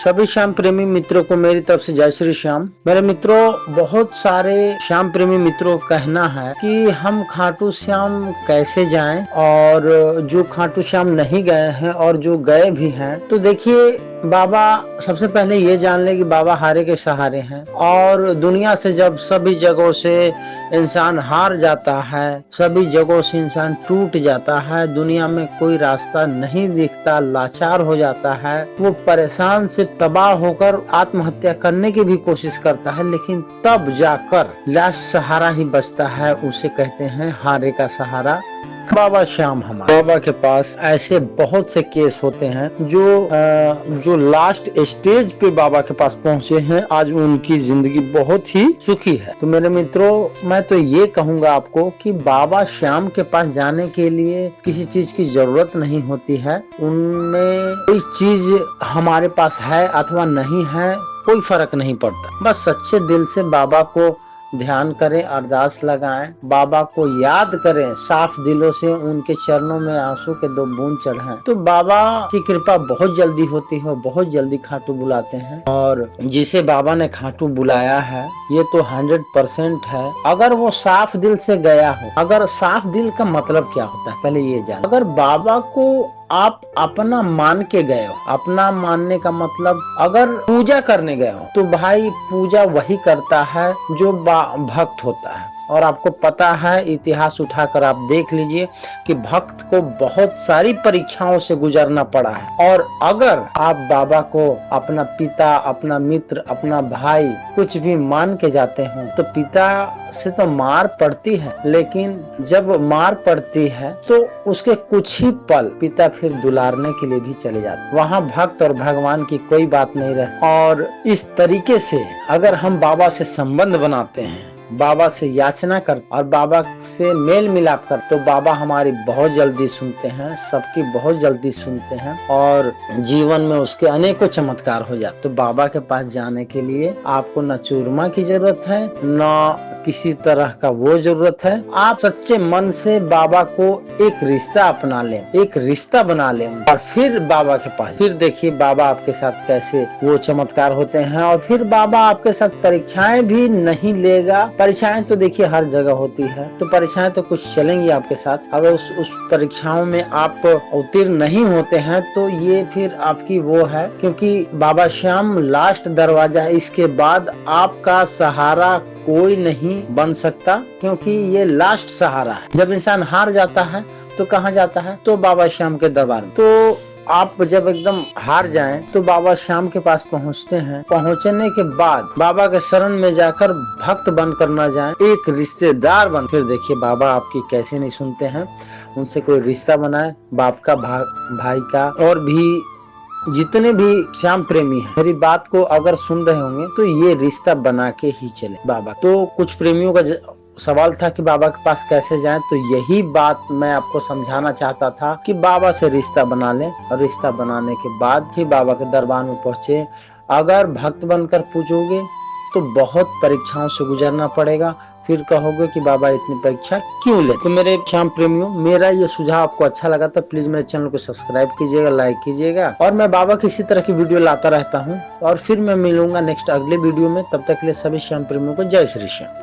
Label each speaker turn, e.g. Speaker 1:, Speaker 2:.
Speaker 1: सभी श्याम प्रेमी मित्रों को मेरी तरफ से जय श्री श्याम। मेरे मित्रों, बहुत सारे श्याम प्रेमी मित्रों का कहना है कि हम खाटू श्याम कैसे जाएं, और जो खाटू श्याम नहीं गए हैं और जो गए भी हैं, तो देखिए बाबा सबसे पहले ये जान ले कि बाबा हारे के सहारे हैं। और दुनिया से जब सभी जगहों से इंसान हार जाता है, सभी जगहों से इंसान टूट जाता है, दुनिया में कोई रास्ता नहीं दिखता, लाचार हो जाता है, वो परेशान से तबाह होकर आत्महत्या करने की भी कोशिश करता है, लेकिन तब जाकर लास्ट सहारा ही बचता है, उसे कहते हैं हारे का सहारा। बाबा श्याम हमारे बाबा के पास ऐसे बहुत से केस होते हैं जो लास्ट स्टेज पे बाबा के पास पहुंचे हैं। आज उनकी जिंदगी बहुत ही सुखी है। तो मेरे मित्रों, मैं तो ये कहूंगा आपको कि बाबा श्याम के पास जाने के लिए किसी चीज की जरूरत नहीं होती है। उनमें कोई चीज हमारे पास है अथवा नहीं है, कोई फर्क नहीं पड़ता। बस सच्चे दिल से बाबा को ध्यान करें, अरदास लगाएं, बाबा को याद करें, साफ दिलों से उनके चरणों में आंसू के 2 बूंद चढ़ाएं, तो बाबा की कृपा बहुत जल्दी होती है, बहुत जल्दी खाटू बुलाते हैं। और जिसे बाबा ने खाटू बुलाया है, ये तो 100% है। अगर वो साफ दिल से गया हो, अगर साफ दिल का मतलब क्या होता है पहले ये जान। अगर बाबा को आप अपना मान के गए हो, अपना मानने का मतलब अगर पूजा करने गए हो, तो भाई पूजा वही करता है जो भक्त होता है। और आपको पता है, इतिहास उठाकर आप देख लीजिए कि भक्त को बहुत सारी परीक्षाओं से गुजरना पड़ा है। और अगर आप बाबा को अपना पिता, अपना मित्र, अपना भाई कुछ भी मान के जाते हो, तो पिता से तो मार पड़ती है, लेकिन जब मार पड़ती है तो उसके कुछ ही पल पिता फिर दुलारने के लिए भी चले जाते। वहाँ भक्त और भगवान की कोई बात नहीं रहे। और इस तरीके से अगर हम बाबा से संबंध बनाते हैं, बाबा से याचना कर और बाबा से मेल मिलाप कर, तो बाबा हमारी बहुत जल्दी सुनते हैं, सबकी बहुत जल्दी सुनते हैं, और जीवन में उसके अनेकों चमत्कार हो जाते। तो बाबा के पास जाने के लिए आपको न चूरमा की जरूरत है, न किसी तरह का वो जरूरत है। आप सच्चे मन से बाबा को एक रिश्ता अपना लें, एक रिश्ता बना लें, और फिर बाबा के पास, फिर देखिए बाबा आपके साथ कैसे वो चमत्कार होते हैं। और फिर बाबा आपके साथ परीक्षाएं भी नहीं लेगा। परीक्षाएं तो देखिए हर जगह होती है, तो परीक्षाएं तो कुछ चलेंगी आपके साथ। अगर उस परीक्षाओं में आप उत्तीर्ण नहीं होते हैं, तो ये फिर आपकी वो है, क्योंकि बाबा श्याम लास्ट दरवाजा है। इसके बाद आपका सहारा कोई नहीं बन सकता, क्योंकि ये लास्ट सहारा है। जब इंसान हार जाता है तो कहाँ जाता है? तो बाबा श्याम के दरबार में। तो आप जब एकदम हार जाएं, तो बाबा श्याम के पास पहुंचते हैं। पहुंचने के बाद बाबा के शरण में जाकर भक्त बनकर न जाएं, एक रिश्तेदार बन। फिर देखिए बाबा आपकी कैसे नहीं सुनते हैं। उनसे कोई रिश्ता बनाए, बाप का, भाई का, और भी जितने भी श्याम प्रेमी हैं, मेरी बात को अगर सुन रहे होंगे तो ये रिश्ता बना के ही चले बाबा। तो कुछ प्रेमियों का सवाल था कि बाबा के पास कैसे जाएं, तो यही बात मैं आपको समझाना चाहता था कि बाबा से रिश्ता बना लें, और रिश्ता बनाने के बाद ही बाबा के दरबार में पहुंचे। अगर भक्त बनकर पूछोगे तो बहुत परीक्षाओं से गुजरना पड़ेगा, फिर कहोगे कि बाबा इतनी परीक्षा क्यों ले। तो मेरे श्याम प्रेमियों, मेरा ये सुझाव आपको अच्छा लगा तो प्लीज मेरे चैनल को सब्सक्राइब कीजिएगा, लाइक कीजिएगा, और मैं बाबा की इसी तरह की वीडियो लाता रहता हूँ। और फिर मैं मिलूंगा नेक्स्ट अगले वीडियो में। तब तक के लिए सभी श्याम प्रेमियों को जय श्री श्याम।